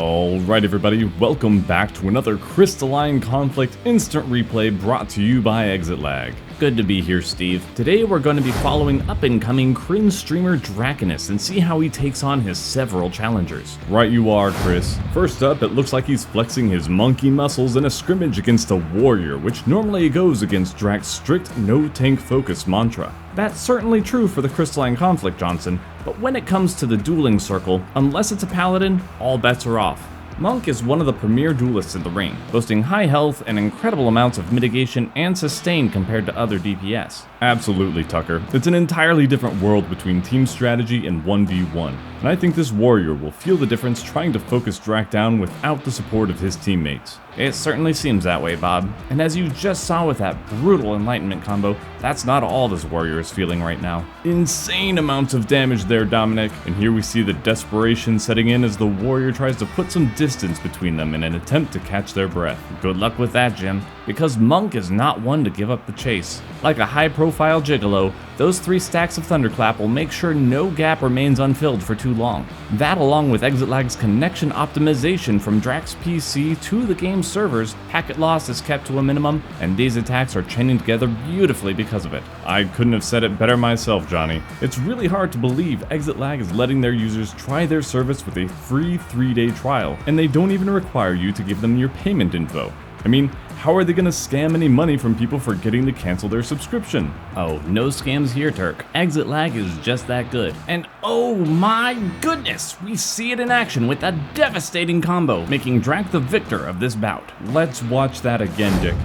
Alright everybody, welcome back to another Crystalline Conflict instant replay brought to you by FFXIV. Good to be here, Steve. Today we're going to be following up-and-coming cringe streamer DrakGamestein and see how he takes on his several challengers. Right you are, Chris. First up, it looks like he's flexing his monkey muscles in a scrimmage against a warrior, which normally goes against Drak's strict no-tank focus mantra. That's certainly true for the Crystalline Conflict, Johnson, but when it comes to the dueling circle, unless it's a paladin, all bets are off. Monk is one of the premier duelists in the ring, boasting high health and incredible amounts of mitigation and sustain compared to other DPS. Absolutely, Tucker. It's an entirely different world between team strategy and 1v1, and I think this warrior will feel the difference trying to focus Drak down without the support of his teammates. It certainly seems that way, Bob. And as you just saw with that brutal enlightenment combo, that's not all this warrior is feeling right now. Insane amounts of damage there, Dominic. And here we see the desperation setting in as the warrior tries to put some distance between them in an attempt to catch their breath. Good luck with that, Jim, because Monk is not one to give up the chase. Like a high-profile gigolo, those 3 stacks of Thunderclap will make sure no gap remains unfilled for too long. That, along with FFXIV's connection optimization from Drak's PC to the game's servers, packet loss is kept to a minimum, and these attacks are chaining together beautifully because of it. I couldn't have said it better myself, Johnny. It's really hard to believe FFXIV is letting their users try their service with a free 3-day trial, and they don't even require you to give them your payment info. I mean, how are they gonna scam any money from people forgetting to cancel their subscription? Oh, no scams here, Turk. FFXIV is just that good. And oh my goodness, we see it in action with a devastating combo, making Drak the victor of this bout. Let's watch that again, Dick.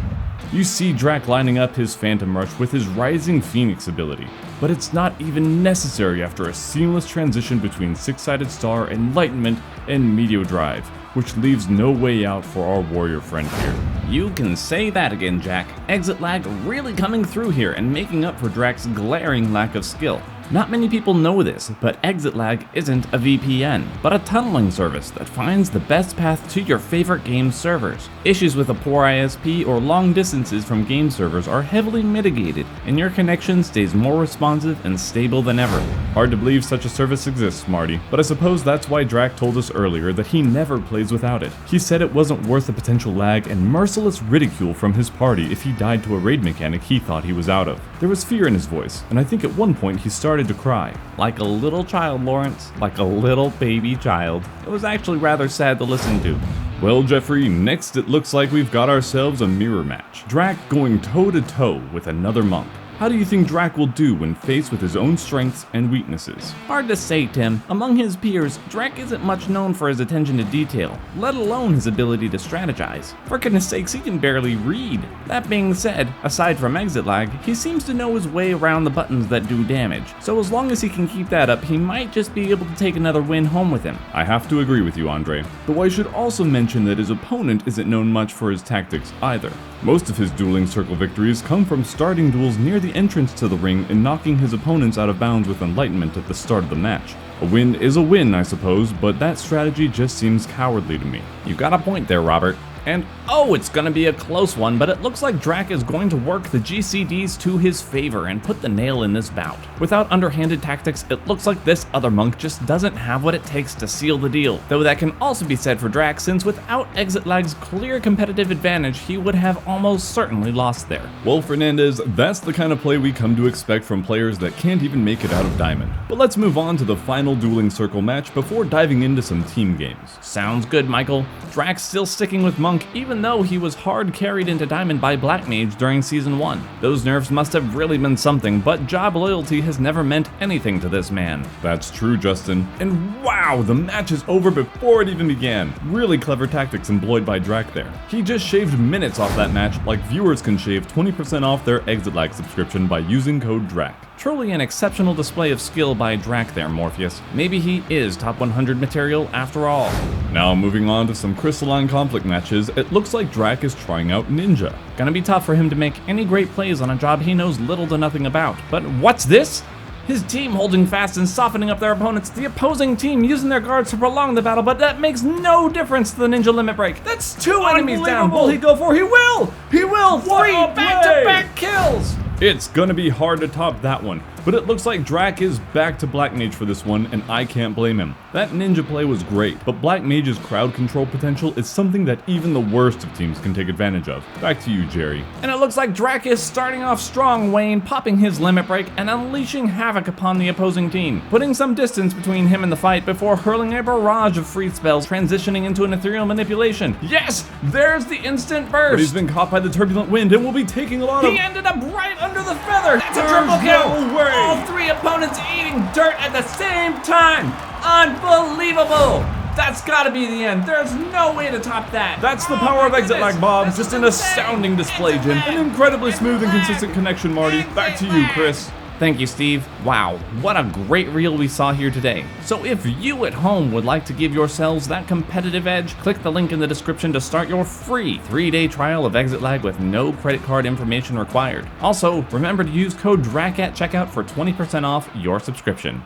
You see Drak lining up his Phantom Rush with his Rising Phoenix ability, but it's not even necessary after a seamless transition between Six-Sided Star, Enlightenment, and Meteor Drive, which leaves no way out for our warrior friend here. You can say that again, Jack. FFXIV really coming through here and making up for Drak's glaring lack of skill. Not many people know this, but FFXIV isn't a VPN, but a tunneling service that finds the best path to your favorite game servers. Issues with a poor ISP or long distances from game servers are heavily mitigated, and your connection stays more responsive and stable than ever. Hard to believe such a service exists, Marty, but I suppose that's why Drak told us earlier that he never plays without it. He said it wasn't worth the potential lag and merciless ridicule from his party if he died to a raid mechanic he thought he was out of. There was fear in his voice, and I think at one point he started to cry. Like a little child, Lawrence. Like a little baby child. It was actually rather sad to listen to. Well, Jeffrey, next it looks like we've got ourselves a mirror match. Drak going toe-to-toe with another monk. How do you think Drak will do when faced with his own strengths and weaknesses? Hard to say, Tim. Among his peers, Drak isn't much known for his attention to detail, let alone his ability to strategize. For goodness sakes, he can barely read. That being said, aside from FFXIV, he seems to know his way around the buttons that do damage, so as long as he can keep that up, he might just be able to take another win home with him. I have to agree with you, Andre, though I should also mention that his opponent isn't known much for his tactics either. Most of his dueling circle victories come from starting duels near the entrance to the ring and knocking his opponents out of bounds with enlightenment at the start of the match. A win is a win, I suppose, but that strategy just seems cowardly to me. You got a point there, Robert. And oh, it's gonna be a close one, but it looks like Drak is going to work the GCDs to his favor and put the nail in this bout. Without underhanded tactics, it looks like this other monk just doesn't have what it takes to seal the deal. Though that can also be said for Drak, since without FFXIV's clear competitive advantage, he would have almost certainly lost there. Well, Fernandez, that's the kind of play we come to expect from players that can't even make it out of Diamond. But let's move on to the final dueling circle match before diving into some team games. Sounds good, Michael. Drak's still sticking with Monk, even though he was hard carried into Diamond by Black Mage during Season 1. Those nerfs must have really been something, but job loyalty has never meant anything to this man. That's true, Justin. And wow, the match is over before it even began. Really clever tactics employed by Drak there. He just shaved minutes off that match, like viewers can shave 20% off their FFXIV subscription by using code DRAK. Truly an exceptional display of skill by Drak there, Morpheus. Maybe he is top 100 material after all. Now moving on to some Crystalline Conflict matches, it looks like Drak is trying out Ninja. Gonna be tough for him to make any great plays on a job he knows little to nothing about. But what's this? His team holding fast and softening up their opponents, the opposing team using their guards to prolong the battle, but that makes no difference to the Ninja limit break. That's 2 enemies down. Will he go for? He will! He will! 3 back-to-back kills! It's gonna be hard to top that one. But it looks like Drak is back to Black Mage for this one, and I can't blame him. That ninja play was great, but Black Mage's crowd control potential is something that even the worst of teams can take advantage of. Back to you, Jerry. And it looks like Drak is starting off strong, Wayne, popping his limit break and unleashing havoc upon the opposing team, putting some distance between him and the fight before hurling a barrage of free spells, transitioning into an ethereal manipulation. Yes, there's the instant burst. But he's been caught by the turbulent wind and will be taking a lot of... He ended up right under the feather. That's a triple kill. No way. All three opponents eating dirt at the same time. Unbelievable. That's gotta be the end. There's no way to top that. That's the power of exit lag, Bob. Just an astounding display, Jim. An incredibly smooth and consistent connection, Marty. Back to you, Chris. Thank you, Steve. Wow, what a great reel we saw here today. So if you at home would like to give yourselves that competitive edge, click the link in the description to start your free 3-day trial of Exit Lag with no credit card information required. Also, remember to use code DRAK at checkout for 20% off your subscription.